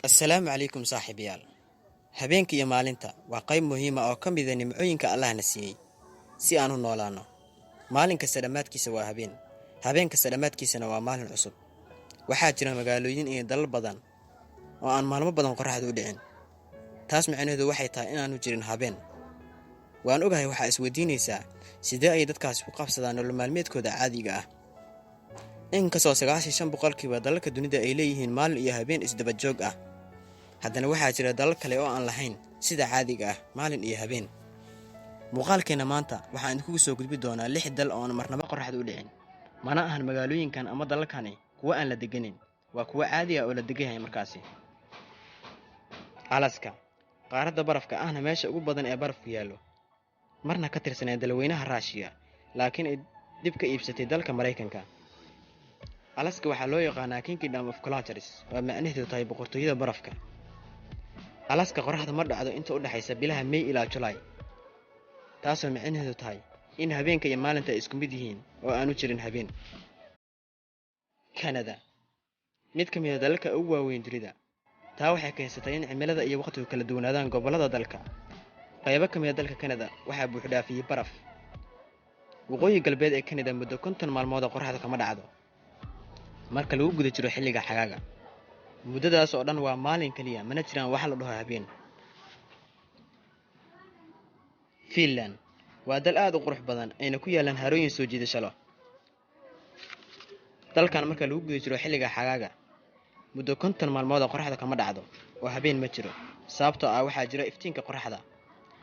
assalaamu calaykum saaxiibayaal. Habeenka iyo maalinta waa qayb muhiim ah oo ka mid ah nimcooyinka Allahna siiyey si aan u noolaano. Maalin kasta dhammaadkiisa waa habeen, habeen kasta dhammaadkiisana waa maalin cusub. Waxaa jira magaalooyin iyo dalal badan oo aan maalmo badan qorraxdu u dhicin. Taas macnaheedu waxay tahay inaanu jirin habeen. Waan ogahay waxaa isweydiinaysaa sidee ay dadkaasi ku qabsadaan nolol maalmeedkooda caadiga ah. Inkastoo 95% dalalka dunida ay leeyihiin maalin iyo habeen isdaba joog ah, haddana waxaa jira dalal kale oo aan lahayn sida caadiga ah maalin iyo habeen. Muuqaalkeena maanta waxaan idinku soo gudbi doonaa 6 dal oo aan marnaba qorraxdu u dhicin. Mana ahan magaalooyinkan ama dalalkani kuwa aan la deganin, waa kuwa caadi ah oo la degan yahay markaasi. Alaska, qaaradda barafka ahna meesha ugu badan ee barafku yaallo. Marna ka tirsanee dalweynaha Russia, laakiin ay dib ka iibsatay dalka Mareykanka. Alaska waxaa loo yaqaanaa Kingdom of Cultures, waa macnaheedu tahay boqortooyada barafka. Alaska qorraxda ma dhacdo inta u dhaxaysa bilaha May ilaa July, taasoo macnaheedu tahay in habeenka iyo maalinta ay isku mid yihiin oo aanu jirin habeen. Canada, mid ka mid ah dalalka ugu waaweyn dunida. Taa waxay keensatay in cimilada iyo waqtigu kala duwanaadaan gobollada dalka. Qaybo ka mid ah dalka Canada waxaa buux dhaafiyay baraf. Waqooyi galbeed ee Canada muddo 50 maalmood oo qorraxda kama dhacdo marka lagu guda jiro xilliga xagaaga. Muddadaas oo dhan waa maalin kaliya, mana jiraan wax la dhaho habeen. Finland waa dal aad u qurux badan ayna ku yaalaan harooyin soo jiidasho leh. Dalkan marka lagu guda jiro xilliga xagaaga, muddo 50 maalmood oo qorraxda kama dhacdo oo habeen ma jiro, sababtoo ah waxaa jira iftiinka qorraxda.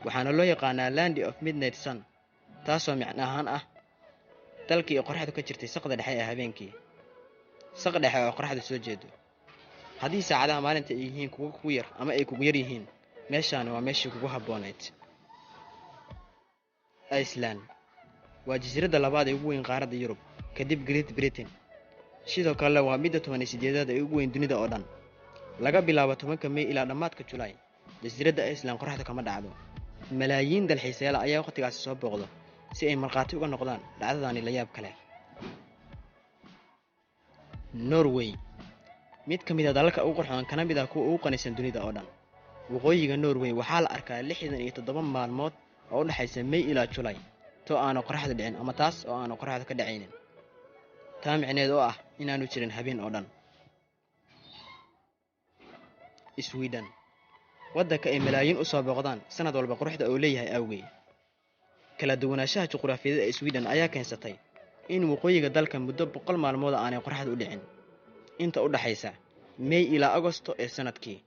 Waxaana loo yaqaanaa Land of Midnight Sun, taasoo macno ahaan ah dalkii ay qorraxdu ka jirtay saqda dhexe ee habeenkii. Saq dhexe oo qorraxdu soo jeedo. Haddii saacadaha maalinta ay yihiin kuwa kugu yar ama ay kugu yar yihiin, meeshaani waa meeshii kugu habboonayd. Iceland waa jasiiradda labaad ee ugu weyn qaaradda Yurub kadib Great Britain. Sidoo kale waa midda 18aad ee ugu weyn dunida oo dhan. Laga bilaabo 10 May ilaa dhammaadka July, jasiiradda Iceland qorraxda kama dhacdo. Malaayiin dalxiisayaal ayaa waqtigaasi soo booqdo si ay markhaati uga noqdaan dhacdadaani la yaab kale. Norway, mid ka mid ah dalalka ugu qurxoon kana mid ah kuwa ugu qanisan dunida oo dhan. Waqooyiga Norway waxaa la arkaa 67 maalmood oo u dhaxaysa May ilaa July, too aanu qorraxda dhicin ama taas oo aanu qorraxda ka dhacaynin. Taa micneheedu oo ah inaanu jirin habeen oo dhan. Sweden, waddanka ay malaayiin u soo booqdaan sanad walba quruxda uu leeyahay awgeed. Kala duwanaanshaha juqraafiyeed ee Sweden ayaa keensatay in waqooyiga dalka muddo 100 maalmood aanay qorraxdu u dhicin, inta u dhaxaysa May ilaa Agoosto ee sanadkii.